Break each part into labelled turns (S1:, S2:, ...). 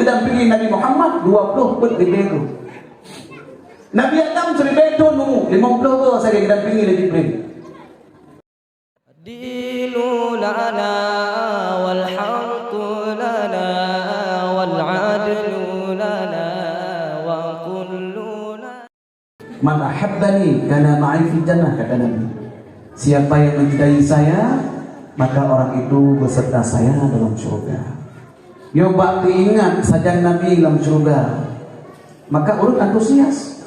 S1: didampingi Nabi Muhammad 20 pun ribu. Nabi Adam 1000 tu 50 tu saya didampingi oleh Jibril.
S2: Dinu lana wal haqqu lana wal adlu lana wa kulluna.
S1: Man ahabbani kana ma'i fil jannah, kata Nabi. Siapa yang mencintai saya, maka orang itu beserta saya dalam surga. Yo bakti ingat saja Nabi dalam surga, maka urut antusias.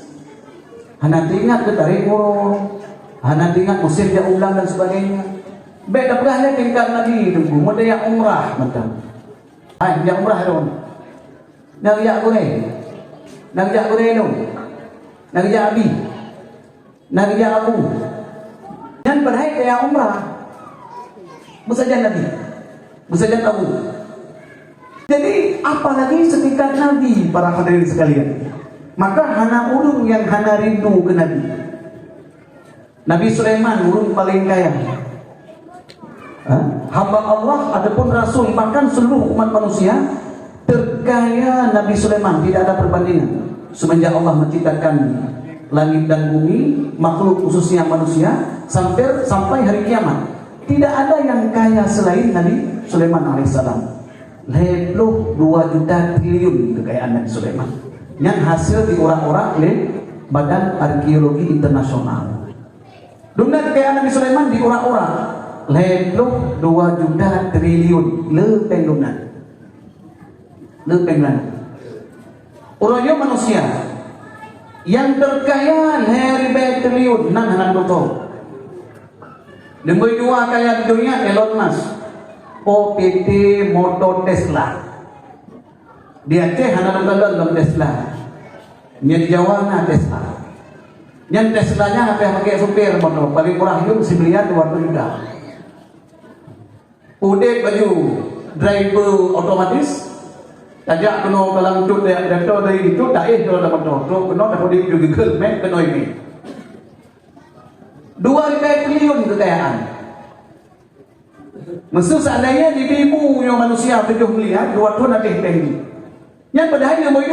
S1: Hana ingat ke tarik moro, hana ingat musir dia ulang dan sebagainya. Beda perahnya tingkat Nabi tunggu, mode yang umrah macam. Hai, yang umrah dong. Nak jak goreng. Nak jak goreng dong. Nak jak abi. Nak jak abu. Dan berhai kayak umrah bersajan Nabi, bersajan Abu. Jadi apalagi setingkat Nabi, para hadirin sekalian. Maka hana urung yang hana rindu ke Nabi. Nabi Sulaiman urung paling kaya, hamba Allah adapun Rasul, bahkan seluruh umat manusia terkaya Nabi Sulaiman tidak ada perbandingan. Semenjak Allah menciptakan langit dan bumi, makhluk khususnya manusia, sampai hari kiamat, tidak ada yang kaya selain Nabi Sulaiman alaihissalam. Lebih 2 juta triliun kekayaan Nabi Sulaiman yang hasil diurak-urak oleh Badan Arkeologi Internasional. Dunia kekayaan Nabi Sulaiman diurak-urak lebih 2 juta triliun lebih dunia. Lebih orangnya manusia yang terkaya lebih triliun 600 tahun. Nombor 2 kaya di dunia Elon Musk, PT Motor Tesla. Dia Aceh hana dalam Tesla. Nya di Jawa na Tesla. Yang Teslanya apa yang pakai supir motor paling murah itu 1 miliar 200 juta. Udah baju driver otomatis. Tajak kena dalam cut direktor dari itu tak dalam motor. Tu kena dapat di Google Map kena ini. 2 triliun kekayaan. Maksud seandainya di bimu yang manusia 7 miliar 2 tahun nanti tinggi. Yang padahal yang boleh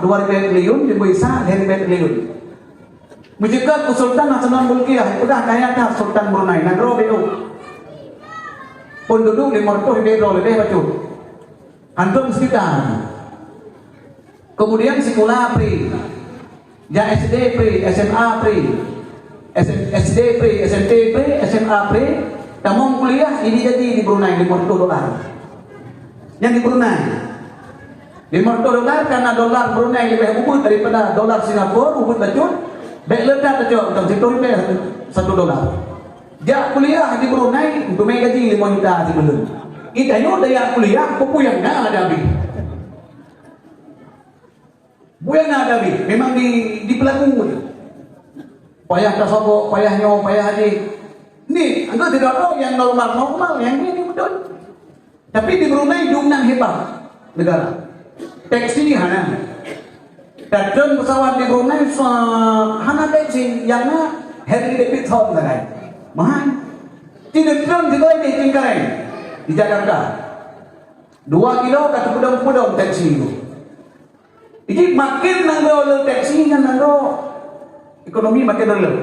S1: 2 triliun yang boleh sah 2 triliun. Menjaga Sultan Hasanuddin Bolkiah sudah kaya dah Sultan Brunei Nagro BO. Penduduk 500 ribu lebih bacot. Antum sekitar. Kemudian sekolah pri, ya SD pri, SMA pri. SD Pri, SMP Pri, SMA Pri, kamu kuliah ini jadi di Brunei $500. Yang di Brunei $500 karena dolar Brunei lebih ubud daripada dolar Singapura, ubud bacun. Baik ledak bacun, untuk situ lebih $1. Jak kuliah di Brunei untuk mai gaji 5 juta sebelum. Itanya udah yang kuliah, kok puyang nak ada habis. Puyang nak ada habis, memang di pelaku. Payah kasabok, payah nyawa, payah haji. Ni, anda tidak tahu yang normal, yang ini betul. Tapi di Brunei dumnan hebat negara. Taksi hana. Datang pesawat di Brunei hana taksi yang Harry Davidson lagi. Mahal. Tidak drone juga di Cingkareng di Jakarta. 2 kilo kata pudong-pudong taksi itu. Jadi makin nangro taksi yang nangro ekonomi makin rendah.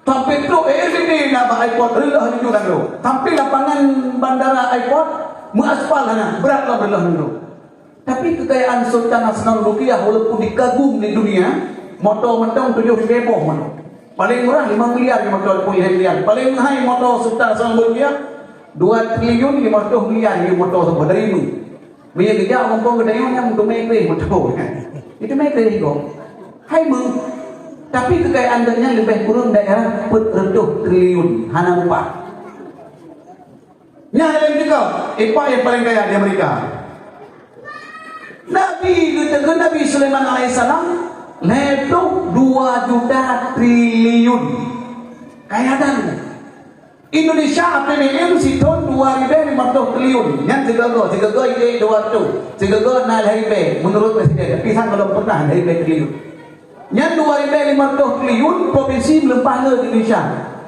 S1: Sampai tu ini nak iPod rendah juga kan. Sampai lapangan bandara iPod mengaspal sana beratlah rendah dulu. Tapi kekayaan Sultan Hasanuddin Bolkiah walaupun dikagum di dunia, motor mentong 7.000 motor. Paling murah 5 miliar motor 10 miliar. Paling mahal motor Sultan Hasanuddin Bolkiah 2 triliun 500 miliar motor sebab dari ini. Bila kerja orang pun kedai yang untuk make motor. Itu make kok. Hai meng, tapi kekayaan dunia lebih kurang daerah 400 triliun hana upah. Yang lain juga, apa yang paling kaya di Amerika? Nabi Sulaiman alaihissalam lebih 2 juta triliun kaya dan Indonesia APBN si tahun 2.500 triliun yang segagal ide 200 segagal nak hari menurut presiden tapi sang belum pernah hari triliun yang 2.500 triliun provinsi belum pahala di Indonesia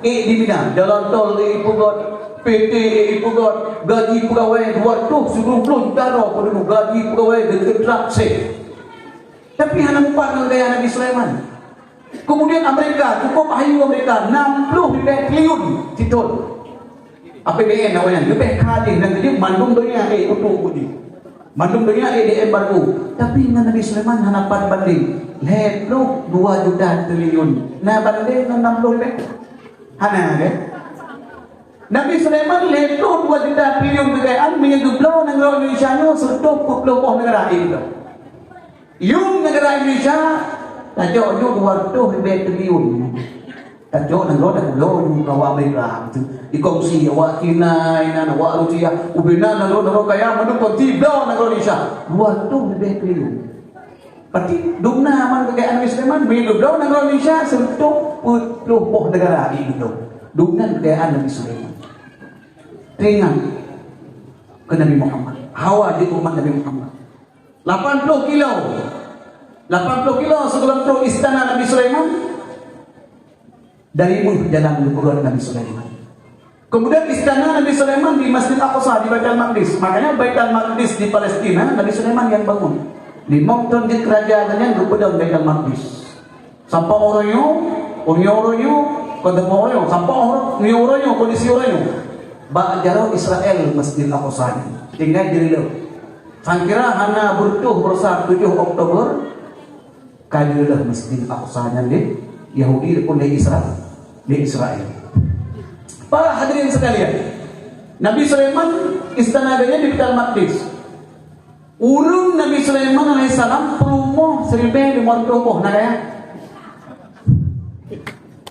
S1: di Mina, jalan tol Ipugot, PT Ipugot, gaji pegawai 290 juta penduduk, gaji pegawai gedrak sih. Tapi hanya empat dengan gaya Nabi Sulaiman. Kemudian Amerika, cukup ayu Amerika 60 triliun citol. APBN awalnya, lebih kali dan jadi mandung dunia untuk budi. Mandung dunia di embargo. Tapi dengan Nabi Sulaiman hanya 4 banding. Lepluk 2 juta triliun. Nah banding 60 lebih. Hana ke? Nabi Sulaiman lepluk 2 juta triliun kekayaan menyegublau negara Indonesia nya seluruh puluh negara itu. Yung negara Indonesia tajuk 200 triliun. Tajuk negara dah belum kawa Amerika. Dikongsi awak China, awak Rusia, ubina negara kaya mendukung tiblau negara Indonesia 200 triliun. Berarti dumna aman kekayaan Nabi Sulaiman menyegublau negara Indonesia seluruh puluh negara itu. Dumna kekayaan Nabi Sulaiman. Teringat ke Nabi Muhammad. Hawa di umat Nabi Muhammad. 80 kilo sebelum tu istana Nabi Sulaiman dari jalan keluar Nabi Sulaiman. Kemudian istana Nabi Sulaiman di Masjid Aqsa di Baitul Maqdis. Makanya Baitul Maqdis di Palestina Nabi Sulaiman yang bangun. Di Mountain di kerajaannya berpedang Baitul Maqdis. Sampai orangnya kata orang sampai orangnya kondisi orangnya. Ba jaro Israel Masjid Aqsa tinggal diri lo. Sangkira hana bertuh berusaha 7 Oktober kadilah Masjid Aqsa di Yahudi pun di Israel. Para hadirin sekalian, Nabi Sulaiman istananya di Baitul Maqdis. Urung Nabi Sulaiman alaihissalam perumoh 1,500 nah ya.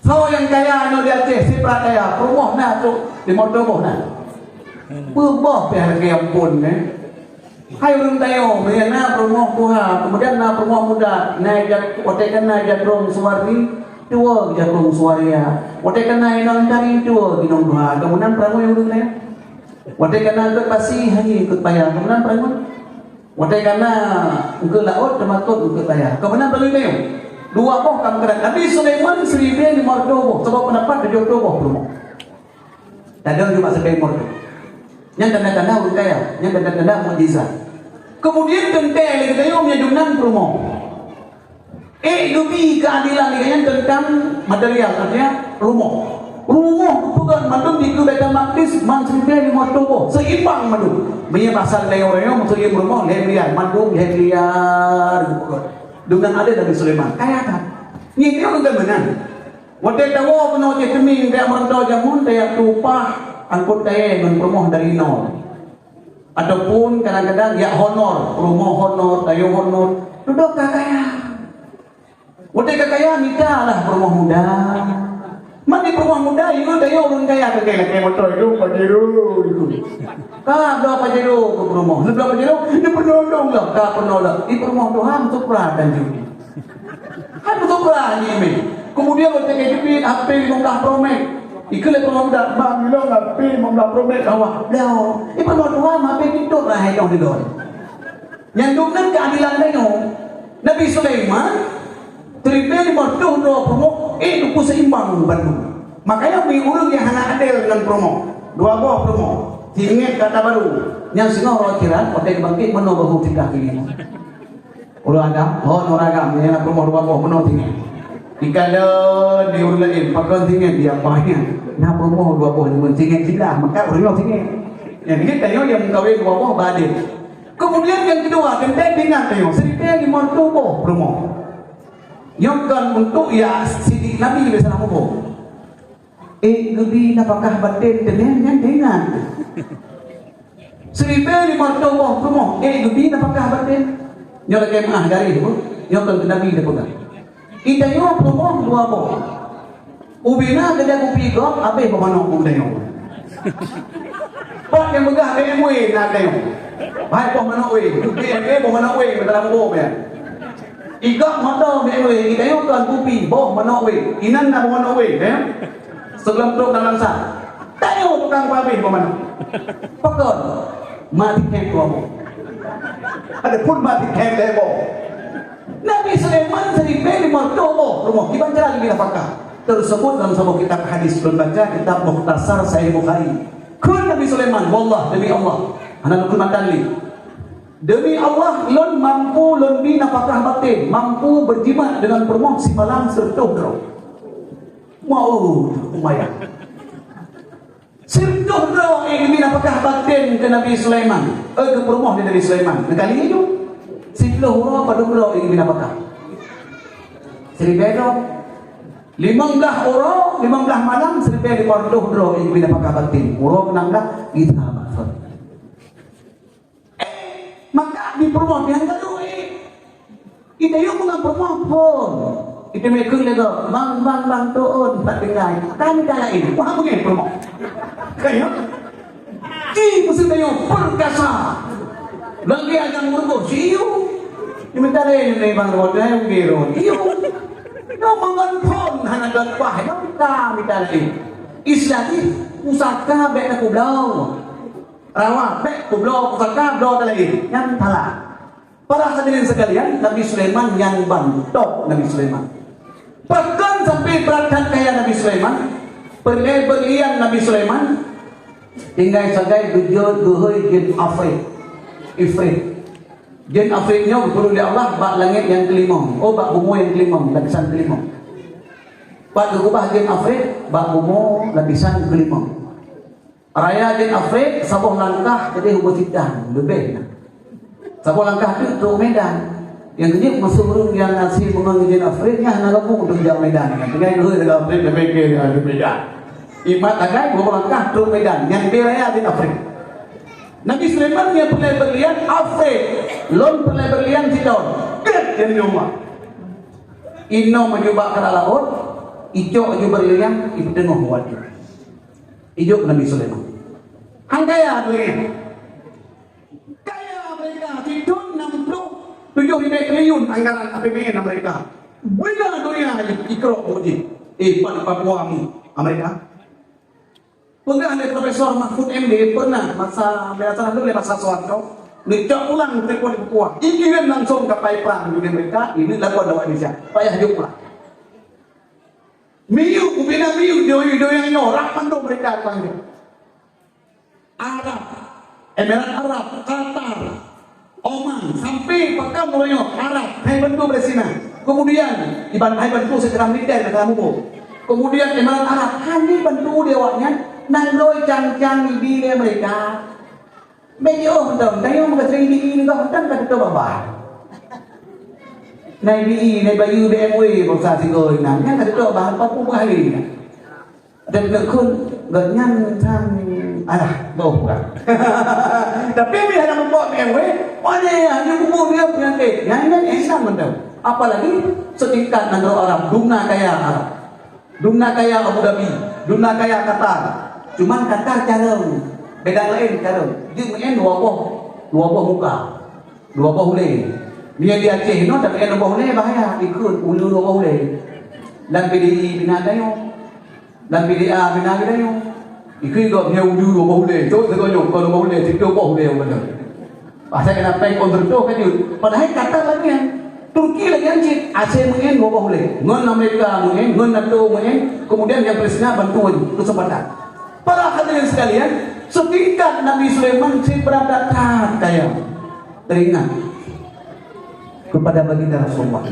S1: So yang kaya anu di Aceh, si prakaya, perumoh nah tu 500 nah. Berubah pihak ampun hai urang tayo, may na perumoh tuha, kemudian na perumoh muda, na otekan na jadrong suwarni, tuwa jadrong suwaria, otekan na inang tari tuwa ginong duha, kemudian prango yung urang tayo, otekan na ikut pasi hangi ikut bayar, kemudian prango, otekan na ikut laot temakot ikut bayar, kemudian prango tayo, dua boh kam kerat, Nabi Sulaiman 1,500 boh, sebab pendapat 70 boh perumoh, tadang juga 1,500. Yang tanda-tanda urang kaya, yang tanda-tanda mukjizat. Kemudian tentang kita yang menyedungkan promo. Lebih keadilan ini tentang material, artinya rumah. Rumah bukan mandum di Baitul Maqdis, mansibnya di Mortobo, seimbang mandum. Punya pasal dari orang yang muslim rumah liar, mandum liar. Dengan ada Nabi Sulaiman, kaya kan? Ini dia orang kemenang. Waktu tahu penuh cekeming, kayak merantau jamun, kayak tupah. Angkut kaya dengan promoh dari nol. Ataupun kadang-kadang ya honor, promoh honor, tayo honor, duduk kakaya. Udah kakaya nikah lah promoh muda. Mati promoh muda itu tayo orang kaya kakaya motor itu pajero itu. Kah do pajero ke promoh. Lebih pajero ini penolong lah, kah penolong. Di promoh Tuhan untuk dan judi. Kan untuk ini. Kemudian waktu kejepit HP nungkah promek. Ikut pemuda bang bilang ngapain membelah promek awak dah. Ini pemuda ngapain itu lah yang didor. Yang dengan keadilan itu Nabi Sulaiman terima di martuh dua promo itu seimbang Bandung. Makanya orang yang hanya adil dengan promo dua buah promo. Tinggal kata baru yang singa orang kira pada bangkit menolak tidak ini. Orang agam, orang agam yang promo dua buah menolak tinggal. Kalau di urang lain pakai tinggal dia banyak. Nah promo 20 tinggal tidak maka urang tinggal. Yang ini tayo yang kawin 20 badin. Kemudian yang kedua kentai dengan tayo 1,500 promo. Yang kan untuk ya Siti Nabi bisa namu. Lebih apakah batin dengan 1,500 promo. Lebih apakah batin? Yang lagi mah dari itu, yang kan Nabi dia pegang. Itayo promo 20. Ubina kada kopi ko, abe pamano ko dayo. Pak yang megah BMW na dayo. Hai pamano we, BMW pamano we, betul mo ba? Iga motor BMW, itayo kan kopi, boh mano we. Inan na pamano we, sebelum truk dalam sa. Tayo tukang pabe pamano. Pakon mati kem ko. Ada pun mati kem debo. Nabi Sulaiman 1,500 rumah di Banjar lagi apakah? tersebut dalam sebuah kitab hadis berbaca kitab Mukhtasar Sahih Bukhari. Kun Nabi Sulaiman, wallah demi Allah, ana nukul matali. Demi Allah, lon mampu lon bi napakah batin, mampu berjimat dengan perempuan si malam serta kau. Mau lumayan. Serta kau ini napakah batin ke Nabi Sulaiman, ke perempuan Nabi Sulaiman. Kali itu, serta hura pada kau ini napakah. Seribedo 15 orang, 15 malam seribe di porto dro ini napakah batin. Uro menanglah kita maksud. Maka di perempuan yang kedua kita yuk mengang perempuan pun kita mekung lego bang tuun tak tinggal kami kalain wah begini perempuan kayak di musim tayo perkasa lagi agang murgo siyo diminta rin yung ibang roda yung giro iyo no mangan pun hanagan wah yung kami kalain islati usaka bek na kublaw rawa, kublo, pusaka, blo talaga yan tala. Para hadirin sekalian, Nabi Sulaiman yang bantok Nabi Sulaiman. Bahkan sampai beratkan kaya Nabi Sulaiman, berlian Nabi Sulaiman, tinggal sebagai dujud duhui jin ifrit. Jin afritnya berpuluh di Allah, bak langit yang kelima, bak bumi yang kelima, lapisan kelima. Bak berubah jin afrit, bak bumi lapisan kelima. Raya jin afrik sabuh langkah jadi hubung sidang lebih. Sabuh langkah itu untuk medan. Yang ini masuk urung yang nasi mengang jin afriknya nalapung untuk jauh medan. Tinggal dulu dengan afrik lebih ke medan. Imat agai sabuh langkah untuk medan. Yang diraya jin afrik. Nabi Sulaiman yang pernah berlian afrik, lon pernah berlian sidon. Get jadi rumah. Ino mencoba ke laut, ijo juga berlian ibu tengah wajib. Ijuk Nabi Sulaiman. Hang kaya mereka. Kaya mereka tidur 67 triliun anggaran APBN mereka. Bina dunia ikro uji. Pada Papuamu Amerika. Pernah ada Profesor Mahfud MD pernah masa belasan dulu masa Soeharto. Dicok ulang ke Papua. Ikirim langsung ke perang di mereka. Ini lakukan dakwah Indonesia. Payah juk pulang. Miu, kubina miu, do yang nyorak pandu mereka panggil. Arab, Emirat Arab, Qatar, Oman, sampai pakam mulai Arab, hai bantu bersina. Kemudian iban hai bantu secara militer dalam umum. Kemudian Emirat Arab, hani bantu dewanya, nandoi cang-cang di mereka. Medio dong, tayo mengatring di ini kau kan kata bawah. Nay BE, nay Bayu BMW bangsa sigol na yang kata tu bahan papu kali na. Dan lekun ganyan tham bau kan. Tapi bila nak membawa BMW, mana hanya umur dia penyakit. Yang Islam mendam. Apalagi setingkat negara Arab, dumna kaya Arab. Dumna kaya Abu Dhabi, dumna kaya Qatar. Cuman Qatar carung, beda lain carung. Dia main dua buah muka. Dua buah ulai. Dia di Aceh no tak kena boleh bahaya ikut ulu boleh. Dan PDI binadayo. Dan PDA binadayo. Ikut gak dia ulu boleh. Tu sekonyo kalau boleh itu boleh benar. Pasal kena pay kontraktor kan itu. Padahal kata lagi kan Turki lagi anjir Aceh mungkin boleh. Ngon Amerika mungkin, ngon NATO mungkin. Kemudian yang Palestina bantu kesempatan. Para hadirin sekalian, setingkat Nabi Sulaiman si berada kaya. Teringat kepada baginda Rasulullah.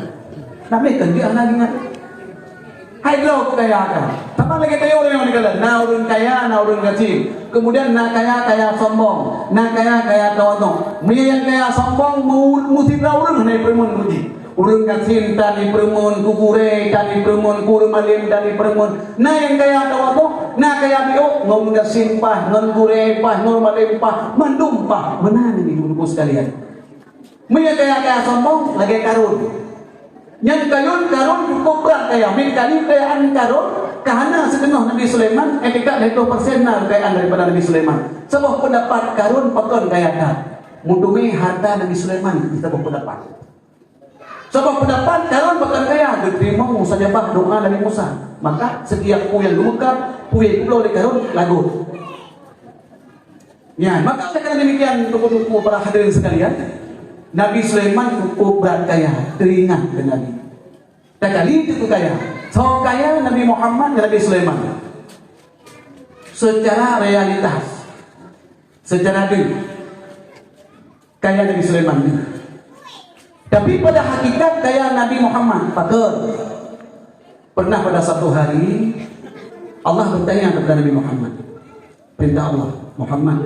S1: Nabi kan dia anak ingat. Hai lo kaya kan. Apa lagi tayo orang yang dikatakan na urun kaya, na urun kecil. Kemudian na kaya sombong, na kaya tawadong. Dia yang kaya sombong mesti urun na permun muji. Urun kecil tani permun kukure, tani permun kurmalim tani permun. Na yang kaya tawadong, na kaya bio ngom simpah, ngon kure pah, ngon malim pah, mandum pah. Menan ini ibu-ibu sekalian. Mereka kaya sombong lagi karun. Yang karun cukup berat kaya. Kali kayaan karun karena setengah Nabi Sulaiman etika 20% kekayaan daripada Nabi Sulaiman. Sebuah pendapat karun pakon kaya kan. Mundumi harta Nabi Sulaiman kita berpendapat. Sebuah pendapat karun pakon kaya diterima saja bah doa Nabi Musa. Maka setiap yang lumekap puye pulau di karun lagu. Ya, maka karena demikian tuku-tuku para hadirin sekalian. Nabi Sulaiman cukup berat kaya, teringat dengan Nabi. Dan kali itu kaya. So kaya Nabi Muhammad dan Nabi Sulaiman. Secara realitas, secara diri, kaya Nabi Sulaiman. Tapi pada hakikat kaya Nabi Muhammad. Betul. Pernah pada satu hari Allah bertanya kepada Nabi Muhammad. Perintah Allah, Muhammad.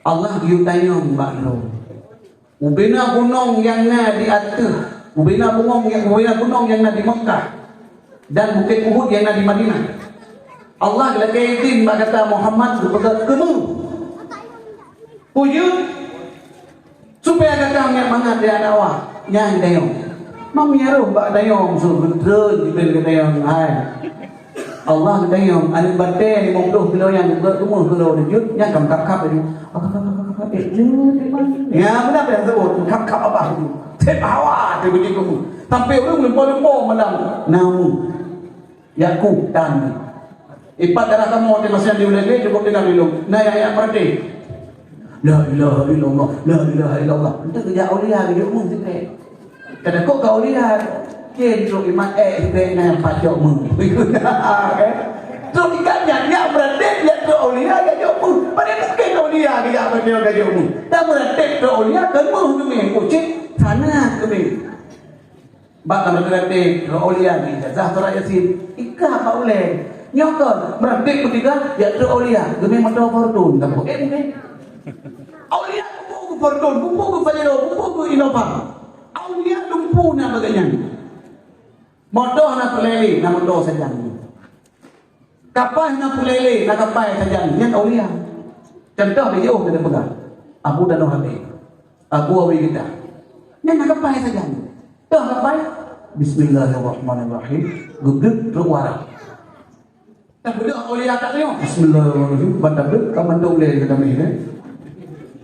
S1: Allah diutanya Mbak Nur. Ubina gunung yang di atas, ubina gunung yang di Mekah, dan bukit Uhud yang di Madinah. Allah lagi izin Mbak kata Muhammad kepada kamu. Wujud supaya kata yang mana dia awak yang dayong. Mamiaruh Mbak dayong suruh betul dibel dayong hai. Allah dayong anu bate 50 kilo yang berumur kilo wujud yang kap itu. Ya benar yang sebut kap apa itu. Tep hawa tu begitu. Sampai orang lempo malam namu Yakub dan ipat darah kamu masih diulangi cukup dengan minum. Nah yang berarti la ilaha illallah, la ilaha illallah. Itu kerja aulia dia umum sikit. Kadang kau aulia Kenco iman sikit yang pacok mu. So ikannya enggak berarti dia tu aulia dia umum. Pada mungkin aulia dia berarti dia umum. Tak berarti tu aulia kamu kami ucap sana kami. Bak berarti tu aulia ni Zahra Yasin. Ika boleh. Nyokon berarti ketiga ya tu aulia kami motor fortune tak mungkin. Aulia kumpul fortune, kumpul fajro, kumpul innova. Aulia lumpuh na baganya. Motor na pelele na motor saja. Kapal na pelele na kapal saja. Yang aulia. Contoh dia jauh dari pegang. Abu dan Nabi. Abu awi kita. Yang na kapal saja. Dah kapal. Bismillahirrahmanirrahim. Guduk terwarah. Tak boleh aulia tak tengok. Bismillahirrahmanirrahim. Bantab kamandong le kita ni.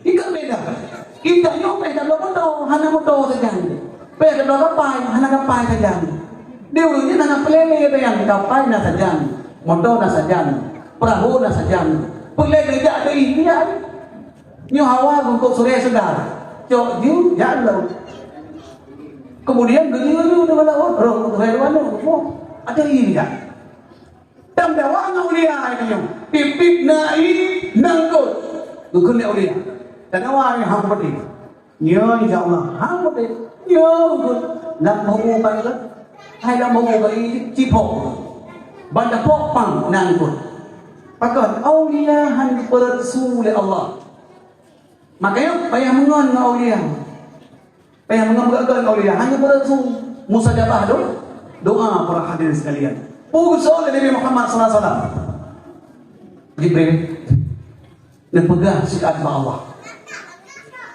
S1: Ikat beda. Kita nyok beda motor, hana motor saja. Beda kapal, hana kapal saja. Dia urutnya nana pelele yang kapal na saja, motor na saja, perahu na saja. Pelele kerja ada ini ya. Nyo hawa untuk sore sedar. Cok ju ya Allah. Kemudian gelu dengan laut, roh mana? Ada ini kan? Dan dawa ngaulia ini. Pipip nai nangkut. Dukun aulia. Dan awak yang hambat ini. Nyo insyaallah hambat ini. Nyo nak mau kan? Hai dah mau bagi cipok. Banda pokpang nangkut. Pakat aulia han bersul Allah. Makanya payah mengon dengan aulia. Payah mengon dengan aulia hanya bersul musajabah doa para hadirin sekalian. Pusul Nabi Muhammad sallallahu alaihi wasallam. Jibril dan pegang sikat Allah.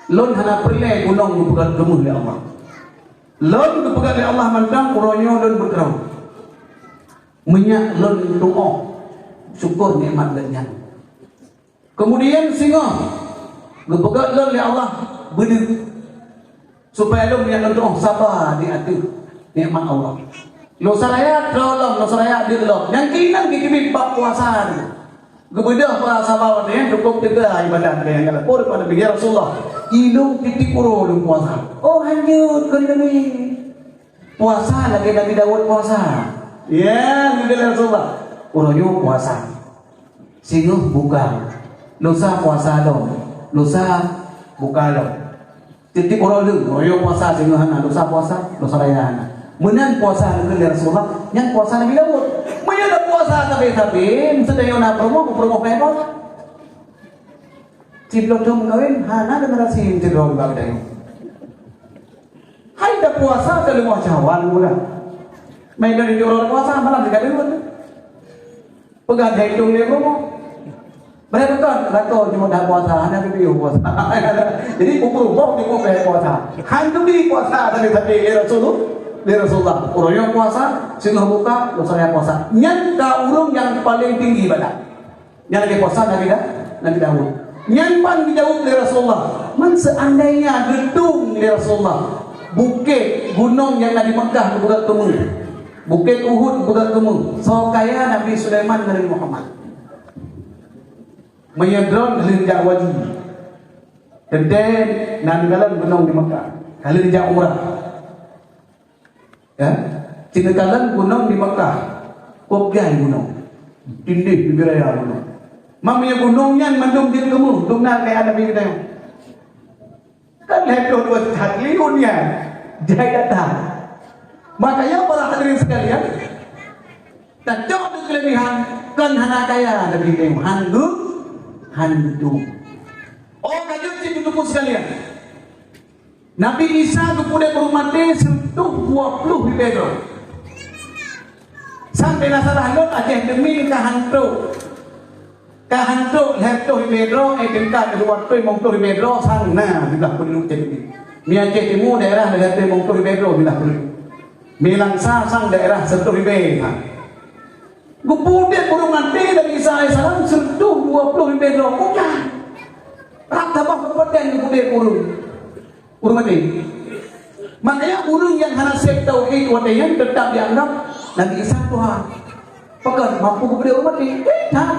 S1: Lon hana perle gunung pegang gemuh oleh Allah. Lon pegang oleh Allah mandang uronyo lon berkerau. Minyak lon doa syukur nikmat ganyan. Kemudian singa gepegat lon oleh Allah berdiri supaya lon minyak lon doa sabar di hati nikmat Allah. Lo saraya tolong, lo saraya dilok. Yang kinang kikibit bab puasa ni. Gebedah puasa bawah ni cukup tiga ibadat ni. Kalau pun pada bagi Rasulullah, ilung titik puro lu puasa. Oh hanyut kena ni. Puasa lagi Nabi Daud puasa. Ya, Nabi Rasulullah. Uroyo puasa. Singuh buka. Lusa puasa dong. Lusa buka dong. Titik puro lu. Uroyo puasa singuh hana. Lusa puasa, lusa raya hana. Menan puasa dengan Rasulullah, yang puasa Nabi Daud. Menyada puasa tapi sedaya na promo pedo. Ciplok dong kawin, hana dengan rasim cidrong bagday. Hai dah puasa kalau mau cawan mula. Main dari jorong puasa malam sekali pun. Pegang hitung dia promo. Berapa kan? Rako cuma dah puasa, hana video puasa. Jadi pukul bok di puasa. Hantu di puasa tapi Rasulullah, orang yang puasa, singa buka, dosa puasa. Yang urung yang paling tinggi ibadah. Yang lagi puasa Nabi Daud. Yang paling jauh dari Rasulullah. Seandainya gedung dari Rasulullah, bukit gunung yang Nabi Mekah buka temu, bukit Uhud buka temu. So kaya Nabi Sulaiman Nabi Muhammad. Menyedron kelinjak wajib. Dan Nabi dalam gunung di Mekah. Kelinjak umrah. Ya, Cinakalan gunung di Mekah, Kopiai gunung, tindih di wilayah gunung. Mamanya gunungnya mandung di kamu, dungna kayak ada begitu. Kan lepas dua hati dunia, jaya datang. Makanya para hadirin sekalian, dan jauh dari kelebihan kan hana kaya ada begitu, handu. Oh kajian itu sekalian. Nabi Isa kemudian berumati sentuh 20 ribu. Sampai nasalah lot Aceh demi kahantu lepto ribu tingkat luar tu mongto ribu sana bila perlu jadi. Mi Aceh Timur daerah lepto mongto ribu bila perlu. Mi Langsa sang daerah sentuh ribu. Kemudian berumati Nabi Isa alaihissalam sentuh 20 ribu. Bukan. Rata kemudian urung mati. Makanya urung yang hana sek tauhid wadayan tetap dianggap Nabi Isa Tuhan. Pakan mampu kepada urung mati. Tidak.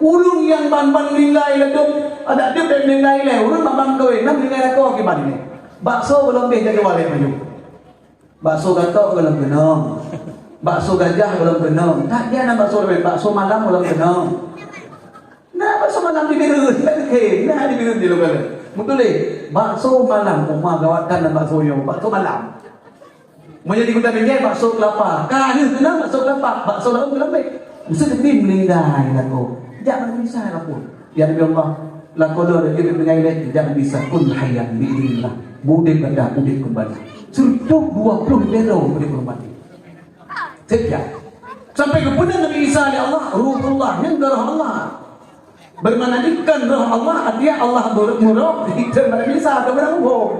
S1: Urung yang ban-ban nilai leduk ada dia dan nilai le urung bang kowe nam nilai kau ke ban ni. Bakso belum jadi wale maju. Bakso gatok belum kenal. Bakso gajah belum kenal. Tak dia nak bakso malam belum kenal. Nah bakso malam di biru, nah di biru di luar. Betul le, bakso malam, rumah gawatkan dan bakso yo, bakso malam. Menjadi kota Binjai bakso kelapa. Kan itu nak bakso kelapa, bakso lalu kelapa. Mesti lebih meninggal aku. Jangan bisa aku. Ya Nabi Allah, lakodo dari dengan ini jangan bisa pun hayat biidillah. Budek pada budek kembali. Surtout 20 bero budek kembali. Sejak sampai kepada Nabi Isa oleh Allah, Ruhullah yang darah Allah. Bermanadikan roh Allah, artinya Allah bermuroh kita Nabi Isa atau berang roh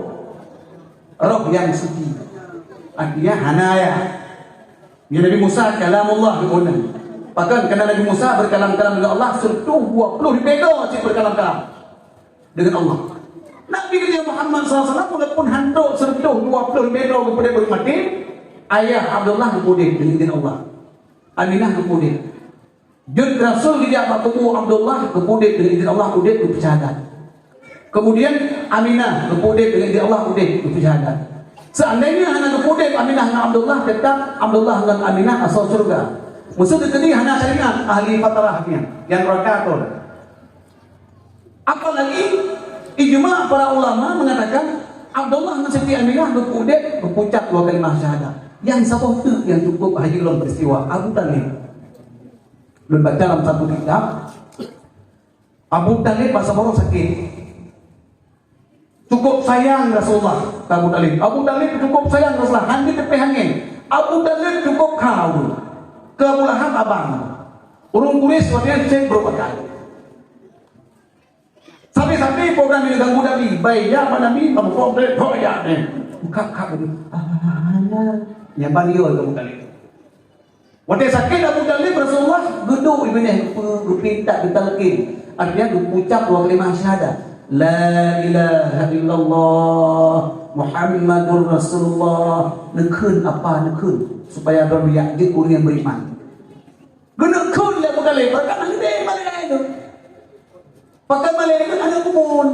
S1: yang suci. Artinya hanaya. Ya Nabi Musa kalamullah diundang. Bahkan kerana Nabi Musa berkalam-kalam dengan Allah serta 20 ribu cik berkalam-kalam dengan Allah. Nabi kita Muhammad SAW walaupun handuk serta 20 ribu kepada bermati, ayah Abdullah kemudian dengan izin Allah. Aminah kemudian. Jud Rasul dia bertemu Abdullah kemudian dengan izin Allah kemudian bersyahadat. Kemudian Aminah kemudian dengan izin Allah kemudian bersyahadat. Seandainya hanya kemudian Aminah dengan Abdullah tetap Abdullah dengan Aminah asal surga. Maksud itu hanya syariat ahli fatarahnya yang rakatul. Apalagi ijma para ulama mengatakan Abdullah dengan Siti Aminah kemudian berucap 2 kalimat syahadat. Yang satu itu yang cukup haji dalam peristiwa Abu Talib. Belum baca dalam satu kitab Abu Talib bahasa orang sakit. Cukup sayang Rasulullah Abu Talib. Abu Talib cukup sayang Rasulullah. Handi tepi hangin. Abu Talib cukup kau. Ke Abu Lahab abang. Urung kuris waktunya cek berapa kali. Sampai-sampai program ini ganggu Nabi. Baik ya Pak Nabi, kamu komplek kok ya nih. Kak ini. Yang baliol Abu Talib. Waktu sakit Abu Talib Rasulullah geduk ibnah gupinta ditalqin. Artinya ucap 2 kalimat syahadat. La ilaha illallah Muhammadur Rasulullah. Nekun apa nekun supaya berbiak di kurnia beriman. Genekun lah Abu Talib. Perkara gede malaikat itu. Pakai malaikat itu ada kumun.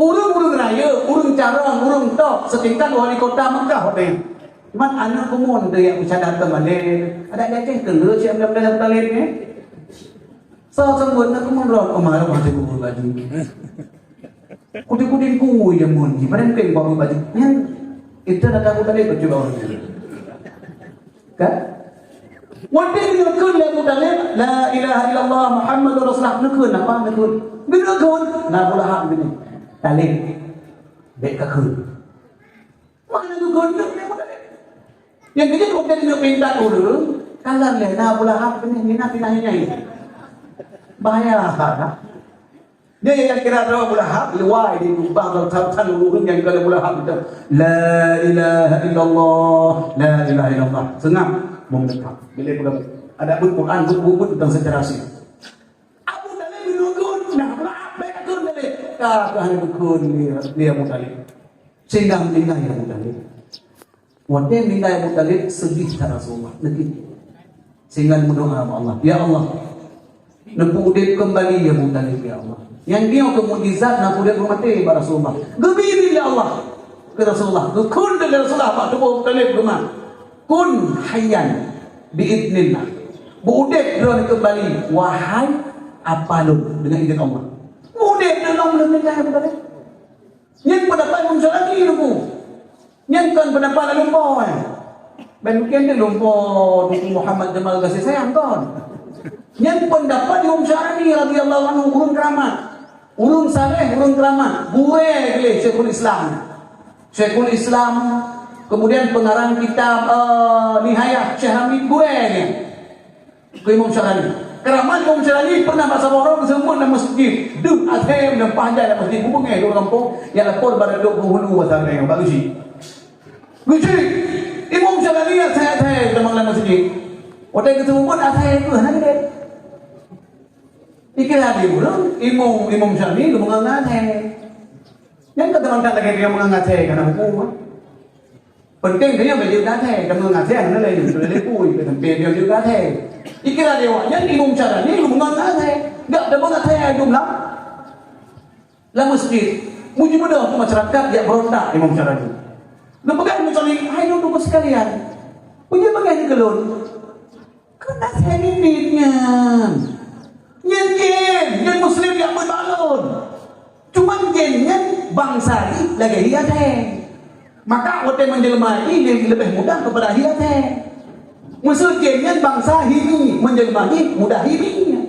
S1: Urung raya, urung carong, urung tok setingkat wali kota Mekah hotel. Cuman anak kumun tu yang bisa datang balik. Ada Aceh kena siap dalam Talib ni. So sembun nak kumun roh kemana masih kumun baju. Kudin ku yang mun, gimana mungkin bawa baju? Yang itu nak aku tadi bercoba orang. Kan? Waktu ini nekun Abu Talib, la ilaha illallah Muhammadur Rasulullah. Nekun apa nekun? Nekun. Nah Abu Lahab ini. Talib, baik nekun. Mana nekun? Yang kita waktu ini minta dulu, kalau lena Abu Lahab ini pindah-pindahnya ini. Bahaya lah. Dia yang kira Abu Lahab luai di lubang dan luhur yang kalau Abu Lahab itu la ilaha illallah, la ilaha illallah. Sengap mendekat. Bila pula ada Quran buku tentang sejarah sih. Abu Talib menunggu, nah maaf mereka turun dari kahane dukun dia Abu Talib. Sehingga meninggal Abu Talib. Waktu meninggal Abu Talib sedih kepada Rasulullah. Sehingga berdoa kepada Allah, ya Allah, nepudip kembali ya Abu Talib ya Allah. Yang dia ke mukjizat nepudip mati kepada Rasulullah. Gebiri ya Allah ke Rasulullah. Gekun dari Rasulullah Pak Abu Talib rumah. kun hayyan biidnillah. Budek dia kembali wahai apalun dengan izin Allah. Budek dalam negara bukan. Yang pendapat Imam Syara'i tu. Yang kan pendapat lumpur. Ben mungkin dia lumpur Tuku Muhammad Jamal kasih sayang kan. Yang pendapat Imam Syara'i radhiyallahu anhu urun keramat. Urun saleh, urun keramat. Gue boleh Syekhul Islam. Syekhul Islam, kemudian pengarang kitab Nihayah Syekh Hamid gue ni. Ke Imam Syara'i. Keramat Imam Syara'i pernah bahasa orang semua dalam masjid. Duk azhar dan panjang dalam masjid hubungan di kampung yang lapor pada duk penghulu bahasa yang bagus sih. Guci, Imam Syara'i azhar dalam masjid. Waktu ketemu pun azhar tu nak dia. Ikilah dia pula Imam Syara'i lu mengangat. Yang kata orang lagi dia mengangat kerana hukum. Penting dia belajar dah dan mengangat kerana lain itu dia pui ke tempat dia juga dah. Ikilah dia yang Imam Syara'i lu mengangat enggak ada mengangat jumlah. La masjid. Muji mudah tu masyarakat dia berontak Imam Syara'i. Lu pegang macam ni, hai lu sekalian. Punya bagai kelon. Kena saya bibirnya. Yang Muslim yang berbalon. Cuma jennya bangsa ini lagi hiat maka waktu menjelma ini lebih mudah kepada hiat maksud jennya bangsa ini menjelma ini mudah hirinya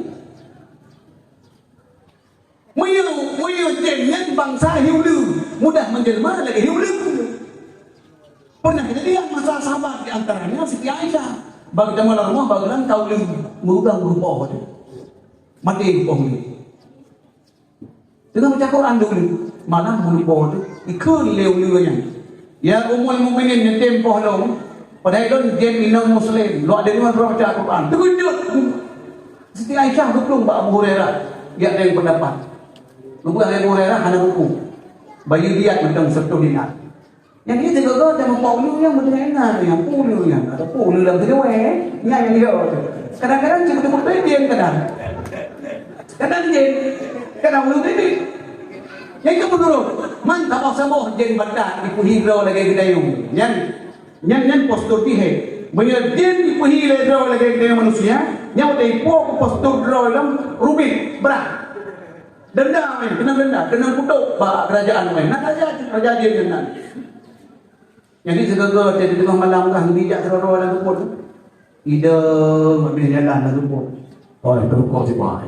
S1: muyu jennya bangsa hiulu mudah menjelma lagi hiulu pernah kejadian masa sahabat di antaranya Siti Aisyah bagi jamal rumah bagian kau mengubah rupa mati rupa ini dengan baca Quran dulu malah mengubah itu ikut leu-leunya ya umul mukminin yang tempoh long padahal dia minang muslim lo ada lima baca Quran terkejut Siti Aisyah hukum Abu Hurairah dia ada yang pendapat lupa Abu Hurairah hanya hukum bayi dia tentang satu dinar yang ini juga ada mempau yang benar yang puluh yang ada puluh dalam video yang dia kadang-kadang cukup dia kadang dia kadang belum ini. Yang kedua, mantap semua jadi badak dipuhiro lagi gedayung. Yang postur tihe. Menyedin dipuhiro lagi gedayung manusia. Yang udah postur dalam rubik berat. Denda kena kutuk pak kerajaan main. Nak kerajaan dia kena. Yang segala jadi tengah malam kah bijak teror dalam kupur. Ida ambil jalan dalam kupur. Oh, terukau si pak.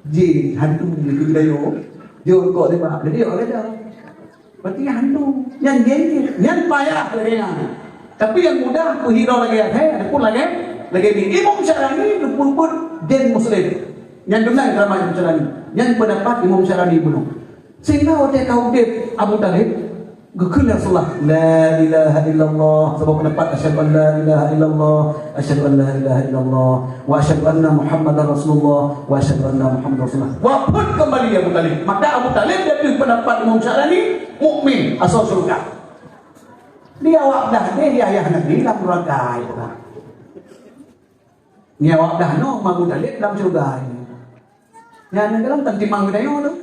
S1: Jin hantu gitu dayo dia kok dia pak dia ada berarti hantu yang gengsi yang payah lagi tapi yang mudah aku hero lagi ada pun lagi ni Imam Syara'i pun den muslim yang dengan kerama Imam Syara'i yang pendapat Imam Syara'i bunuh sehingga waktu kau dia Abu Talib Gukul Rasulullah La ilaha illallah sebab pendapat asyhadu an la ilaha illallah asyhadu an la ilaha illallah wa asyhadu anna Muhammadar Rasulullah wa asyhadu anna Muhammadar Rasulullah wa pun kembali Abu Talib maka Abu Talib dia pendapat Imam Syara'i mukmin asal surga dia awak dah dia ayah Nabi dalam neraka itu kan dia awak dah no Abu Talib dalam surga ini yang dalam tantimang dayo tu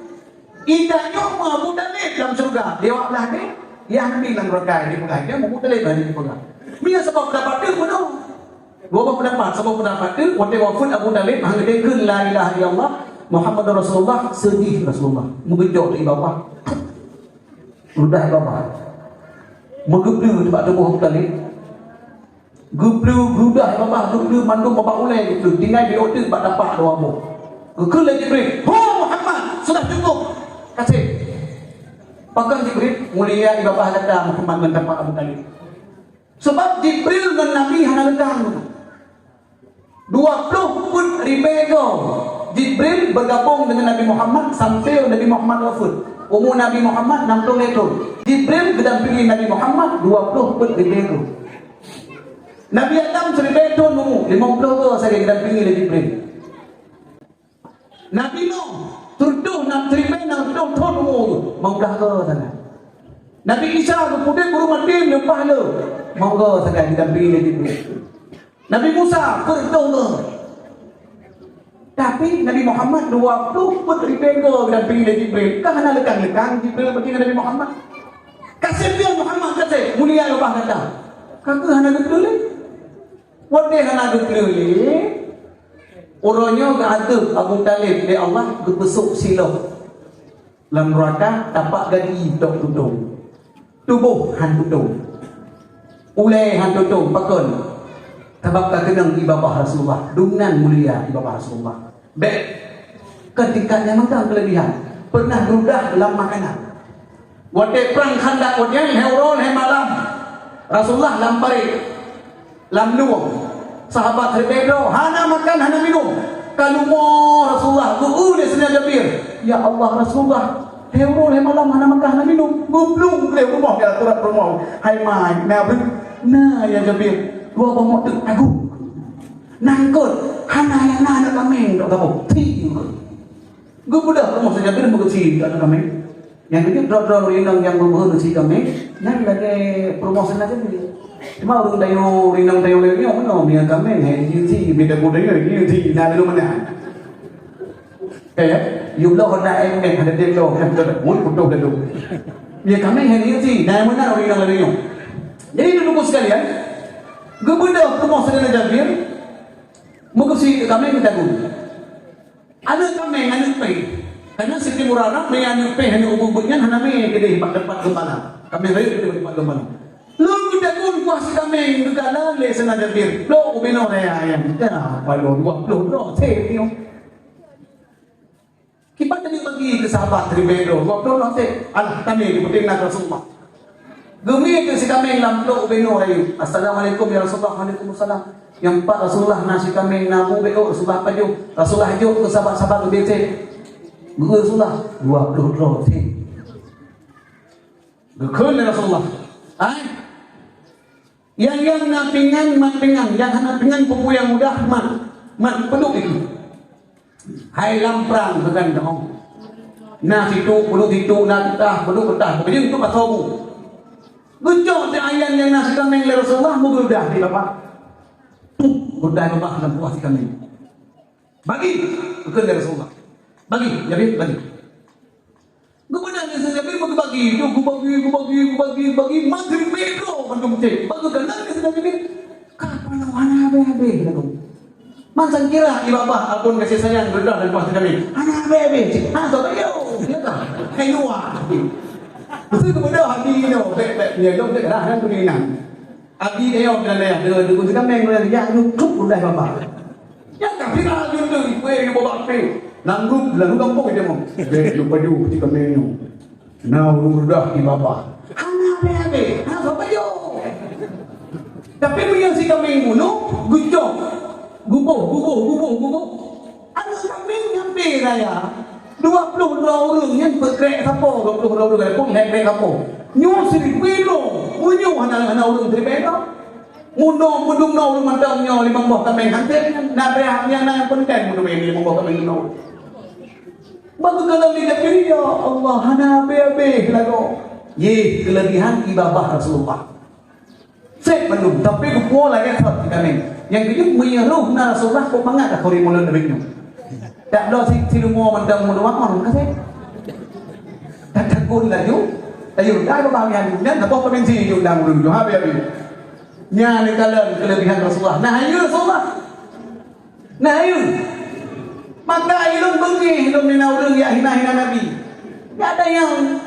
S1: idanya Abu Talib dalam surga dia awak dah dia yang bilang neraka ini bukan dia Abu Talib ini bukan dia sebab dapat dia pun gua pendapat sebab pendapat dia waktu wafat Abu Talib hang dia kun la ilaha illallah Muhammadur Rasulullah sedih Rasulullah mengejut di bawah udah bawah menggeblu sebab tubuh Abu Talib geblu gerudah bawah geblu mandung bapak ulai gitu tinggal di hotel bak dapat dua abu ke lagi Jibril Muhammad sudah cukup kasih pakai Jibril mulia ibadah datang Muhammad mendapat Abu Talib sebab Jibril dan Nabi hanya datang 20 pun ribego Jibril bergabung dengan Nabi Muhammad sampai Nabi Muhammad wafat umur Nabi Muhammad 60 ekor Jibril mendampingi Nabi Muhammad 20 pun ribego Nabi Adam 1000 tahun umur 50 tu saya didampingi oleh Jibril Nabi Nuh turduh nak terima nak tahun umur maudah ke sana Nabi Isa kemudian guru Madin lempah le maudah sangat didampingi oleh Jibril Nabi Musa turduh ke tapi Nabi Muhammad 20 putri bego didampingi oleh Jibril kerana lekang-lekang Jibril bagi Nabi Muhammad kasih dia Muhammad kasih mulia lebah kata Kagak hana gelule. Wade hana gelule. Orangnya gak ada Abu Talib di Allah berbesuk silau. Lam neraka tapak gadi tok tudung. Tubuh han tudung. Ulai han tudung pakon. Sebab kenang ibabah Rasulullah, dungan mulia ibabah Rasulullah. Baik. Ketika memang tak kelebihan, pernah ludah dalam makanan. Wate perang Khandak wate heurol he malam. Rasulullah lampari lam luang. Sahabat Rebelo hana makan hana minum. Kalau mau Rasulullah guule sena Jabir. Ya Allah Rasulullah, heurol he malam hana makan hana minum. Gublung ke rumah ke turat rumah. Hai mai na ya Jabir. Dua bomok tu aku. Nangkut hana yang na kami dok kamu. Ti. Gue budak rumah saja Jabir begitu dok kami. Yang itu drop rinang yang bermuhur si kami. Nan lagi promosi aja ni. Cuma orang tayo rinang tayo lagi orang mana dia kami ni si beda budaya ni si nak lu mana. Kayak yulah hendak ada dia lo kan betul. Mun putus dah tu. Dia kami ni si nak mana rinang lagi. Jadi dulu sekalian, gue budak promosi dengan Jabir. Muka si kami kita guna. Ada kami ada pay. Karena Siti Murana menyanyi peh hanya ubun-ubunnya hanya me kedai depan gembala. Kami raya kedai depan gembala. Lo kita pun kuas kami negara le senaja bir. Lo ubino raya ayam. Ya, balon lo teh ni. Kita tadi bagi ke sahabat Ribero. Waktu lo teh alah kami di penting nak Rasulullah. Gemi ke si kami lam lo ubino raya. Assalamualaikum ya Rasulullah. Waalaikumsalam. Yang Pak Rasulullah nasi kami nabu beo Rasulullah paju. Rasulullah juk ke sahabat-sahabat BC. Rasulullah 20 roti. Gekun Rasulullah. Yang napingan mapingan, yang napingan pupu yang mudah mat peduk itu. Hai lamprang dengan dong. Nah situ peduk situ nah betah peduk betah. Begitu itu pasobu. Gucok ayan yang nasi kambing le Rasulullah mudah di bapak. Mudah bapak dalam puas kambing. Bagi gekun Rasulullah. Bagi, Jabir, bagi. Kemudian Jabir bagi, bagi, maghrib bego, kandung cek. Bagi kenal ke Jabir. Kapan wana bebe, kandung. Masa kira ibabah alpun kasih sayang berdah dan puas kami. Anak bebe, so yo, dia tak. Hai luar. Betul kemudian hati no, bebe, dia dong dia dah tu ni nang. Abi dia yang dia kun kambing dia cukup udah bapak. Ya tapi lah dia tu, kue bapak pe. Lalu kampung dia mau. Lupa ju di kami. Now udah di bapa. Hana bebe, hana baju. Tapi punya si kami muno, gucok, gubo. Ada kami nyampe raya. 20 orang yang bergerak sapo, 20 orang pun hek sapo. Nyu sini pilo, munyu hana orang tribena. Muno orang mandang nyo 5 buah kami hantar. Nabe yang na penting muno 5 buah kami no. Bagus kalau dia pilih ya Allah hana bebe lagu. Ye kelebihan ibabah Rasulullah. Set belum tapi kupo lagi sat kami. Yang kedua menyeruh na Rasulullah kok mangat dah kori mulut lebihnya. Tak ada si lumo mandang mulut orang kasih. Tak takun lagi. Ayo dah apa yang dan apa pemensi yo dang dulu ha bebe. Nya ni kelebihan Rasulullah. Nah ayo Rasulullah. Nah ayo. Maka ilmu bengi ilmu orang yang hina Nabi. Tidak ada yang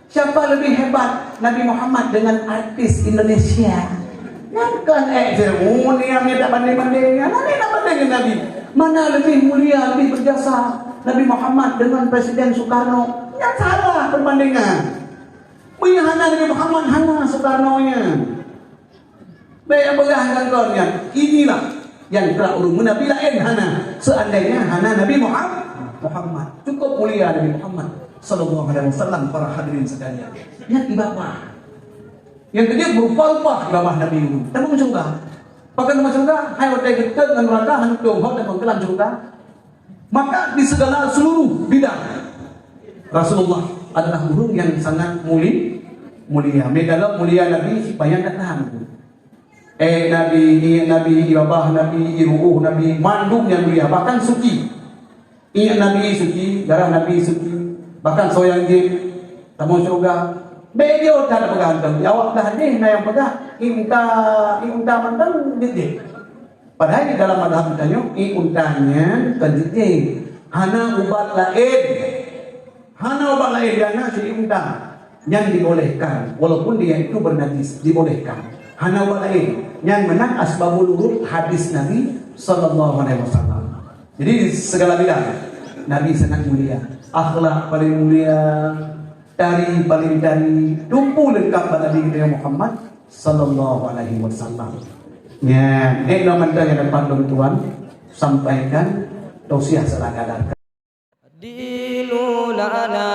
S1: siapa lebih hebat Nabi Muhammad dengan artis Indonesia. Yang kan ceremoni yang tidak banding-banding. Mana nak banding dengan Nabi? Mana lebih mulia, lebih berjasa Nabi Muhammad dengan Presiden Soekarno? Yang salah perbandingan. Punya hana Nabi Muhammad hana Soekarno-nya. Baik apa yang kau-nya? Inilah yang telah ulun Nabi lain hana seandainya hana Nabi Muhammad cukup mulia Nabi Muhammad sallallahu alaihi wasallam. Para hadirin sekalian, yang ibabah yang kedua berupa-rupa ibabah Nabi itu tapi surga bahkan masuk surga hai wadai getet dengan neraka hanya dongkot dan mengkelam surga. Maka di segala seluruh bidang Rasulullah adalah burung yang sangat mulia. Medala mulia Nabi supaya tak tahan. Nabi ibabah, Nabi iruh, Nabi mandung yang mulia, bahkan suci. Nabi suci, darah Nabi suci, bahkan soyang jin, tamu surga, Beliau tak bergantung. Jawab dah ni na yang pegang. Iunta mandang didik. Padahal di dalam madhab ditanya, iuntanya kendidik. Hana ubat lain. Hana ubat lain yang si iunta yang dibolehkan. Walaupun dia itu bernajis, dibolehkan. Hana ubat lain yang menang asbabul wurud hadis Nabi sallallahu alaihi wasallam. Jadi segala bidang Nabi sangat mulia. Akhlak paling mulia, dari paling dari tumpu lengkap pada Nabi kita Muhammad sallallahu alaihi wasallam. Ya, nama yang dapat Tuhan sampaikan tausiah salah kadar.
S2: Dinu lana